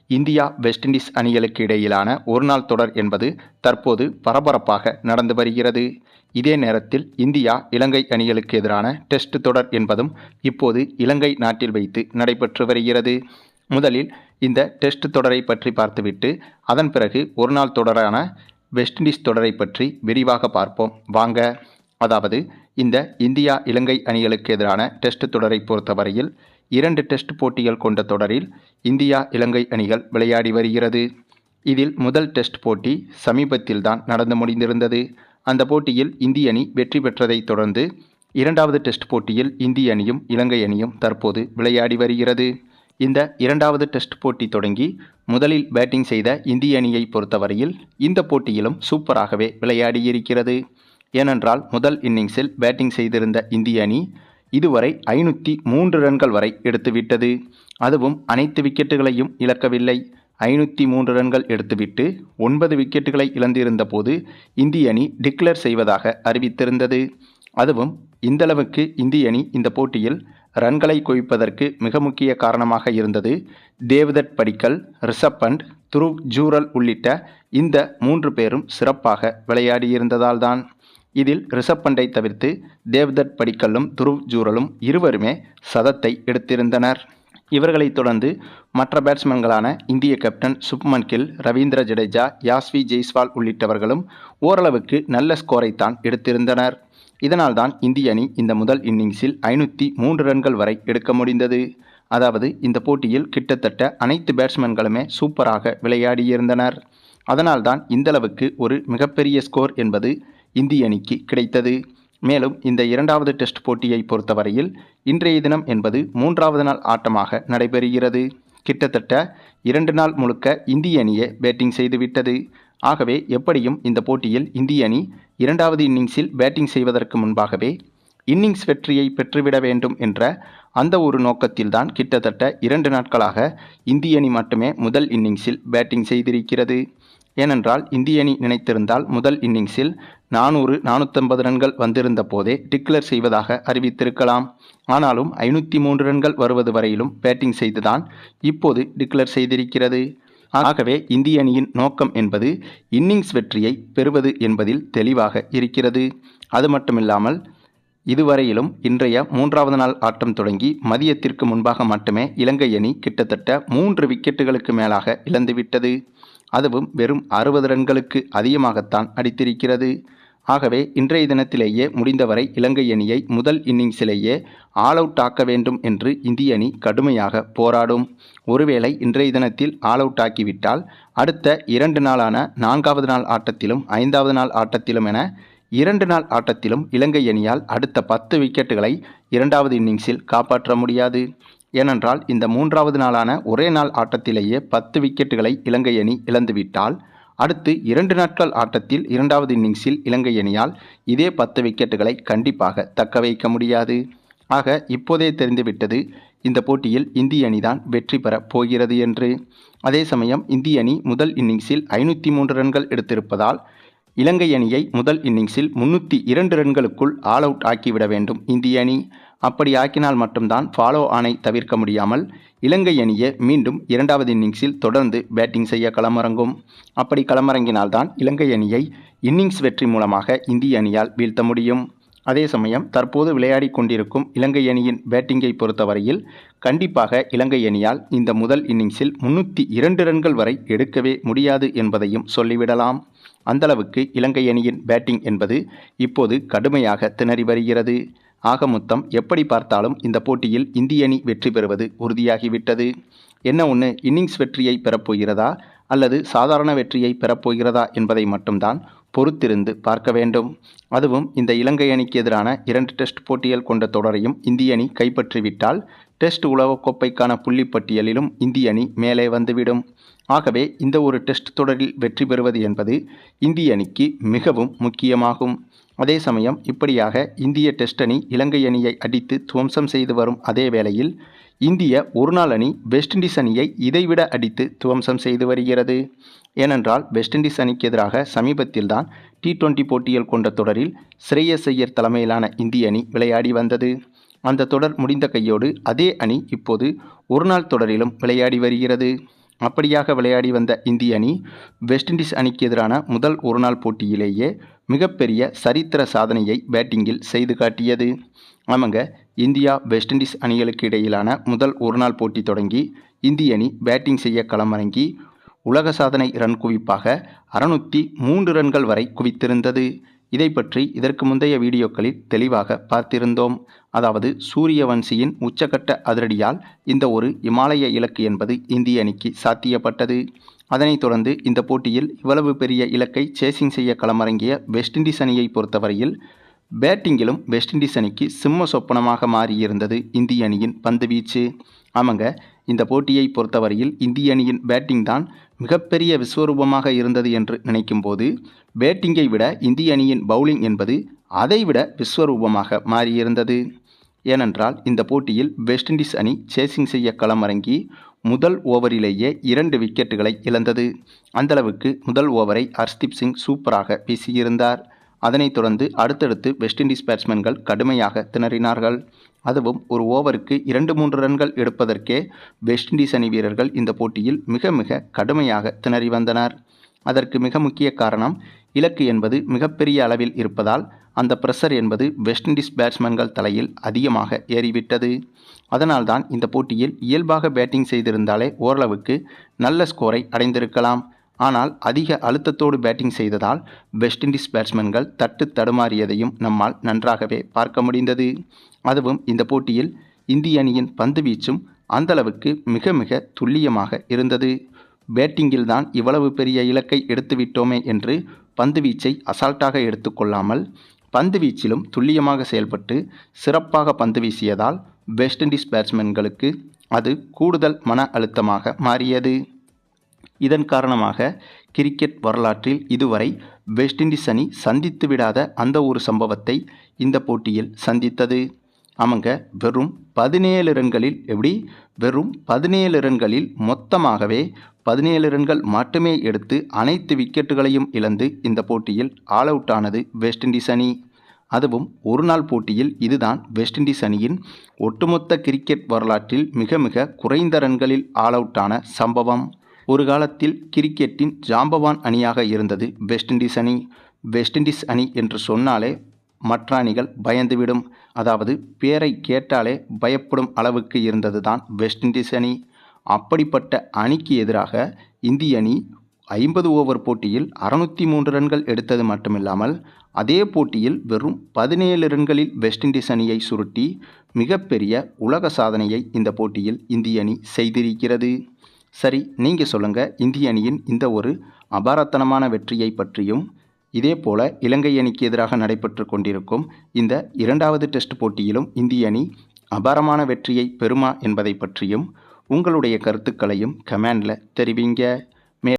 India west Indies அணிகளுக்கு இடையிலான ஒருநாள் தொடர் என்பது தற்போது பரபரப்பாக நடந்து வருகிறது. இதே நேரத்தில் இந்தியா இலங்கை அணிகளுக்கு எதிரான டெஸ்ட் தொடர் என்பதும் இப்போது இலங்கை நாட்டில் வைத்து நடைபெற்று வருகிறது. முதலில் இந்த டெஸ்ட் தொடரை பற்றி பார்த்துவிட்டு அதன் பிறகு ஒருநாள் தொடரான வெஸ்ட் இண்டீஸ் தொடரை பற்றி விரிவாக பார்ப்போம் வாங்க. அதாவது இந்த இந்தியா இலங்கை அணிகளுக்கு எதிரான டெஸ்ட் தொடரை பொறுத்தவரையில் 2 டெஸ்ட் போட்டிகள் கொண்ட தொடரில் இந்தியா இலங்கை அணிகள் விளையாடி வருகிறது. இதில் முதல் டெஸ்ட் போட்டி சமீபத்தில் தான் நடந்து முடிந்திருந்தது. அந்த போட்டியில் இந்திய அணி வெற்றி பெற்றதைத் தொடர்ந்து 2வது டெஸ்ட் போட்டியில் இந்திய அணியும் இலங்கை அணியும் தற்போது விளையாடி வருகிறது. இந்த 2வது டெஸ்ட் போட்டி தொடங்கி முதலில் பேட்டிங் செய்த இந்திய அணியை பொறுத்தவரையில் இந்த போட்டியிலும் சூப்பராகவே விளையாடியிருக்கிறது. ஏனென்றால் முதல் இன்னிங்ஸில் பேட்டிங் செய்திருந்த இந்திய அணி இதுவரை 503 ரன்கள் வரை எடுத்துவிட்டது. அதுவும் அனைத்து விக்கெட்டுகளையும் இழக்கவில்லை. 503 ரன்கள் எடுத்துவிட்டு 9 விக்கெட்டுகளை இழந்திருந்த போது இந்திய அணி டிக்ளேர் செய்வதாக அறிவித்திருந்தது. அதுவும் இந்தளவுக்கு இந்திய அணி இந்த போட்டியில் ரன்களை குவிப்பதற்கு மிக முக்கிய காரணமாக இருந்தது தேவ்தத் படிக்கல், ரிஷப் பண்ட், துருவ் ஜூரல் உள்ளிட்ட இந்த 3 பேரும் சிறப்பாக விளையாடியிருந்ததால் தான். இதில் ரிஷப் பண்டை தவிர்த்து தேவ்தத் படிக்கலும் துருவ் ஜூரலும் இருவருமே சதத்தை எடுத்திருந்தனர். இவர்களைத் தொடர்ந்து மற்ற பேட்ஸ்மேன்களான இந்திய கேப்டன் சுப்மன் கில், ரவீந்திர ஜடேஜா, யாஸ்வி ஜெய்ஸ்வால் உள்ளிட்டவர்களும் ஓரளவுக்கு நல்ல ஸ்கோரைத்தான் எடுத்திருந்தனர். இதனால்தான் இந்திய அணி இந்த முதல் இன்னிங்ஸில் 503 ரன்கள் வரை எடுக்க முடிந்தது. அதாவது இந்த போட்டியில் கிட்டத்தட்ட அனைத்து பேட்ஸ்மேன்களுமே சூப்பராக விளையாடியிருந்தனர். அதனால்தான் இந்தளவுக்கு ஒரு மிகப்பெரிய ஸ்கோர் என்பது இந்திய அணிக்கு கிடைத்தது. மேலும் இந்த 2வது டெஸ்ட் போட்டியை பொறுத்தவரையில் இன்றைய தினம் என்பது 3வது நாள் ஆட்டமாக நடைபெறுகிறது. கிட்டத்தட்ட 2 நாள் முழுக்க இந்திய அணியே பேட்டிங் செய்துவிட்டது. ஆகவே எப்படியும் இந்த போட்டியில் இந்திய அணி 2வது இன்னிங்ஸில் பேட்டிங் செய்வதற்கு முன்பாகவே இன்னிங்ஸ் வெற்றியை பெற்றுவிட வேண்டும் என்ற அந்த ஒரு நோக்கத்தில்தான் கிட்டத்தட்ட 2 நாட்களாக இந்திய அணி மட்டுமே முதல் இன்னிங்ஸில் பேட்டிங் செய்திருக்கிறது. ஏனென்றால் இந்திய அணி நினைத்திருந்தால் முதல் இன்னிங்ஸில் 400-450 ரன்கள் வந்திருந்த போதே டிக்ளேர் செய்வதாக அறிவித்திருக்கலாம். ஆனாலும் 503 ரன்கள் வருவது வரையிலும் பேட்டிங் செய்துதான் இப்போது டிக்ளேர் செய்திருக்கிறது. ஆகவே இந்திய அணியின் நோக்கம் என்பது இன்னிங்ஸ் வெற்றியை பெறுவது என்பதில் தெளிவாக இருக்கிறது. அது மட்டுமில்லாமல் இதுவரையிலும் இன்றைய 3வது நாள் ஆட்டம் தொடங்கி மதியத்திற்கு முன்பாக மட்டுமே இலங்கை அணி கிட்டத்தட்ட 3 விக்கெட்டுகளுக்கு மேலாக இழந்துவிட்டது. அதுவும் வெறும் 60 ரன்களுக்கு அதிகமாகத்தான் அடித்திருக்கிறது. ஆகவே இன்றைய தினத்திலேயே முடிந்தவரை இலங்கை அணியை முதல் இன்னிங்ஸிலேயே ஆல் அவுட் ஆக்க வேண்டும் என்று இந்திய அணி கடுமையாக போராடும். ஒருவேளை இன்றைய தினத்தில் ஆல் அவுட் ஆக்கிவிட்டால் அடுத்த 2 நாளான 4வது நாள் ஆட்டத்திலும் 5வது நாள் ஆட்டத்திலும் என 2 நாள் ஆட்டத்திலும் இலங்கை அணியால் அடுத்த 10 விக்கெட்டுகளை 2வது இன்னிங்ஸில் காப்பாற்ற முடியாது. ஏனென்றால் இந்த 3வது நாளான ஒரே நாள் ஆட்டத்திலேயே 10 விக்கெட்டுகளை இலங்கை அணி இழந்துவிட்டால் அடுத்து 2 நாட்கள் ஆட்டத்தில் 2வது இன்னிங்ஸில் இலங்கை அணியால் இதே 10 விக்கெட்டுகளை கண்டிப்பாக தக்க வைக்க முடியாது. ஆக இப்போதே தெரிந்துவிட்டது இந்த போட்டியில் இந்திய அணிதான் வெற்றி பெறப் போகிறது என்று. அதே சமயம் இந்திய அணி முதல் இன்னிங்ஸில் 503 ரன்கள் எடுத்திருப்பதால் இலங்கை அணியை முதல் இன்னிங்ஸில் 302 ரன்களுக்குள் ஆல் அவுட் ஆக்கிவிட வேண்டும் இந்திய அணி. அப்படி ஆக்கினால் மட்டும்தான் ஃபாலோ ஆனை தவிர்க்க முடியாமல் இலங்கை அணியை மீண்டும் 2வது இன்னிங்ஸில் தொடர்ந்து பேட்டிங் செய்ய களமிறங்கும். அப்படி களமிறங்கினால்தான் இலங்கை அணியை இன்னிங்ஸ் வெற்றி மூலமாக இந்திய அணியால் வீழ்த்த முடியும். அதே சமயம் தற்போது விளையாடி கொண்டிருக்கும் இலங்கை அணியின் பேட்டிங்கை பொறுத்தவரையில் கண்டிப்பாக இலங்கை அணியால் இந்த முதல் இன்னிங்ஸில் 302 ரன்கள் வரை எடுக்கவே முடியாது என்பதையும் சொல்லிவிடலாம். அந்தளவுக்கு இலங்கை அணியின் பேட்டிங் என்பது இப்போது கடுமையாக திணறி வருகிறது. ஆக மொத்தம் எப்படி பார்த்தாலும் இந்த போட்டியில் இந்திய அணி வெற்றி பெறுவது உறுதியாகிவிட்டது. என்ன ஒன்று, இன்னிங்ஸ் வெற்றியை பெறப்போகிறதா அல்லது சாதாரண வெற்றியை பெறப்போகிறதா என்பதை மட்டும்தான் பொறுத்திருந்து பார்க்க வேண்டும். அதுவும் இந்த இலங்கை அணிக்கு எதிரான 2 டெஸ்ட் போட்டிகள் கொண்ட தொடரையும் இந்திய அணி கைப்பற்றிவிட்டால் டெஸ்ட் உலகக்கோப்பைக்கான புள்ளிப்பட்டியலிலும் இந்திய அணி மேலே வந்துவிடும். ஆகவே இந்த ஒரு டெஸ்ட் தொடரில் வெற்றி பெறுவது என்பது இந்திய அணிக்கு மிகவும் முக்கியமாகும். அதே சமயம் இப்படியாக இந்திய டெஸ்ட் அணி இலங்கை அணியை அடித்து துவம்சம் செய்து வரும் அதே வேளையில் இந்திய ஒருநாள் அணி வெஸ்ட் இண்டீஸ் அணியை இதைவிட அடித்து துவம்சம் செய்து வருகிறது. ஏனென்றால் வெஸ்ட் இண்டீஸ் அணிக்கு எதிராக சமீபத்தில்தான் T20 போட்டிகள் கொண்ட தொடரில் ஸ்ரேயஸ் ஐயர் தலைமையிலான இந்திய அணி விளையாடி வந்தது. அந்த தொடர் முடிந்த கையோடு அதே அணி இப்போது ஒருநாள் தொடரிலும் விளையாடி வருகிறது. அப்படியாக விளையாடி வந்த இந்திய அணி வெஸ்ட் இண்டீஸ் அணிக்கு எதிரான முதல் ஒருநாள் போட்டியிலேயே மிகப்பெரிய சரித்திர சாதனையை பேட்டிங்கில் செய்து காட்டியது. ஆமாங்க, இந்தியா வெஸ்ட் இண்டீஸ் அணிகளுக்கு இடையிலான முதல் ஒருநாள் போட்டி தொடங்கி இந்திய அணி பேட்டிங் செய்ய களமிறங்கி உலக சாதனை ரன் குவிப்பாக 603 ரன்கள் வரை குவித்திருந்தது. இதை பற்றி இதற்கு முந்தைய வீடியோக்களில் தெளிவாக பார்த்திருந்தோம். அதாவது சூரியவன்சியின் உச்சக்கட்ட அதிரடியால் இந்த ஒரு இமாலய இலக்கு என்பது இந்திய அணிக்கு சாத்தியப்பட்டது. அதனைத் தொடர்ந்து இந்த போட்டியில் இவ்வளவு பெரிய இலக்கை சேசிங் செய்ய களமிறங்கிய வெஸ்ட் இண்டீஸ் அணியை பொறுத்தவரையில் பேட்டிங்கிலும் வெஸ்ட் இண்டீஸ் அணிக்கு சிம்ம சொப்பனமாக மாறியிருந்தது இந்திய அணியின் பந்துவீச்சு. ஆமாங்க, இந்த போட்டியை பொறுத்தவரையில் இந்திய அணியின் பேட்டிங் தான் மிகப்பெரிய விஸ்வரூபமாக இருந்தது என்று நினைக்கும் போது பேட்டிங்கை விட இந்திய அணியின் பவுலிங் என்பது அதைவிட விஸ்வரூபமாக மாறியிருந்தது. ஏனென்றால் இந்த போட்டியில் வெஸ்ட் இண்டீஸ் அணி சேசிங் செய்ய களமிறங்கி முதல் ஓவரிலேயே 2 விக்கெட்டுகளை இழந்தது. அந்தளவுக்கு முதல் ஓவரை ஹர்ஷ்தீப் சிங் சூப்பராக வீசியிருந்தார். அதனைத் தொடர்ந்து அடுத்தடுத்து வெஸ்ட் இண்டீஸ் பேட்ஸ்மேன்கள் கடுமையாக திணறினார்கள். அதுவும் ஒரு ஓவருக்கு 2-3 ரன்கள் எடுப்பதற்கே வெஸ்ட் இண்டீஸ் அணி வீரர்கள் இந்த போட்டியில் மிக மிக கடுமையாக திணறி வந்தனர். அதற்கு மிக முக்கிய காரணம் இலக்கு என்பது மிகப்பெரிய அளவில் இருப்பதால் அந்த பிரஷர் என்பது வெஸ்ட் இண்டீஸ் பேட்ஸ்மேன்கள் தலையில் அதிகமாக ஏறிவிட்டது. அதனால்தான் இந்த போட்டியில் இயல்பாக பேட்டிங் செய்திருந்தாலே ஓரளவுக்கு நல்ல ஸ்கோரை அடைந்திருக்கலாம். ஆனால் அதிக அழுத்தத்தோடு பேட்டிங் செய்ததால் வெஸ்ட் இண்டீஸ் பேட்ஸ்மேன்கள் தட்டு தடுமாறியதையும் நம்மால் நன்றாகவே பார்க்க முடிந்தது. அதுவும் இந்த போட்டியில் இந்திய அணியின் பந்து வீச்சும் அந்தளவுக்கு மிக மிக துல்லியமாக இருந்தது. பேட்டிங்கில் தான் இவ்வளவு பெரிய இலக்கை எடுத்துவிட்டோமே என்று பந்து வீச்சை அசால்ட்டாக எடுத்துக்கொள்ளாமல் பந்து வீச்சிலும் துல்லியமாக செயல்பட்டு சிறப்பாக பந்து வீசியதால் வெஸ்ட் இண்டீஸ் பேட்ஸ்மேன்களுக்கு அது கூடுதல் மன அழுத்தமாக மாறியது. இதன் காரணமாக கிரிக்கெட் வரலாற்றில் இதுவரை வெஸ்ட் இண்டீஸ் அணி சந்தித்து விடாத அந்த ஒரு சம்பவத்தை இந்த போட்டியில் சந்தித்தது. ஆமாங்க, வெறும் 17 ரன்களில் வெறும் 17 ரன்களில் மொத்தமாகவே 17 ரன்கள் மட்டுமே எடுத்து அனைத்து விக்கெட்டுகளையும் இழந்து இந்த போட்டியில் ஆல் அவுட் ஆனது வெஸ்ட் இண்டீஸ் அணி. அதுவும் ஒரு நாள் போட்டியில் இதுதான் வெஸ்ட் இண்டீஸ் அணியின் ஒட்டுமொத்த கிரிக்கெட் வரலாற்றில் மிக மிக குறைந்த ரன்களில் ஆல் அவுட் ஆன சம்பவம். ஒரு காலத்தில் கிரிக்கெட்டின் ஜாம்பவான் அணியாக இருந்தது வெஸ்ட் இண்டீஸ் அணி. வெஸ்ட் இண்டீஸ் அணி என்று சொன்னாலே மற்ற அணிகள் பயந்துவிடும். அதாவது பேரை கேட்டாலே பயப்படும் அளவுக்கு இருந்தது தான் வெஸ்ட் இண்டீஸ் அணி. அப்படிப்பட்ட அணிக்கு எதிராக இந்திய அணி 50 ஓவர் போட்டியில் 603 ரன்கள் எடுத்தது மட்டுமில்லாமல் அதே போட்டியில் வெறும் 17 ரன்களில் வெஸ்ட் இண்டீஸ் அணியை சுருட்டி மிகப்பெரிய உலக சாதனையை இந்த போட்டியில் இந்திய அணி செய்திருக்கிறது. சரி, நீங்கள் சொல்லுங்கள், இந்திய அணியின் இந்த ஒரு அபாரத்தனமான வெற்றியை பற்றியும் இதே போல இலங்கை அணிக்கு எதிராக நடைபெற்று கொண்டிருக்கும் இந்த 2வது டெஸ்ட் போட்டியிலும் இந்திய அணி அபாரமான வெற்றியை பெறுமா என்பதை பற்றியும் உங்களுடைய கருத்துக்களையும் கமெண்டில் தெரிவிங்க.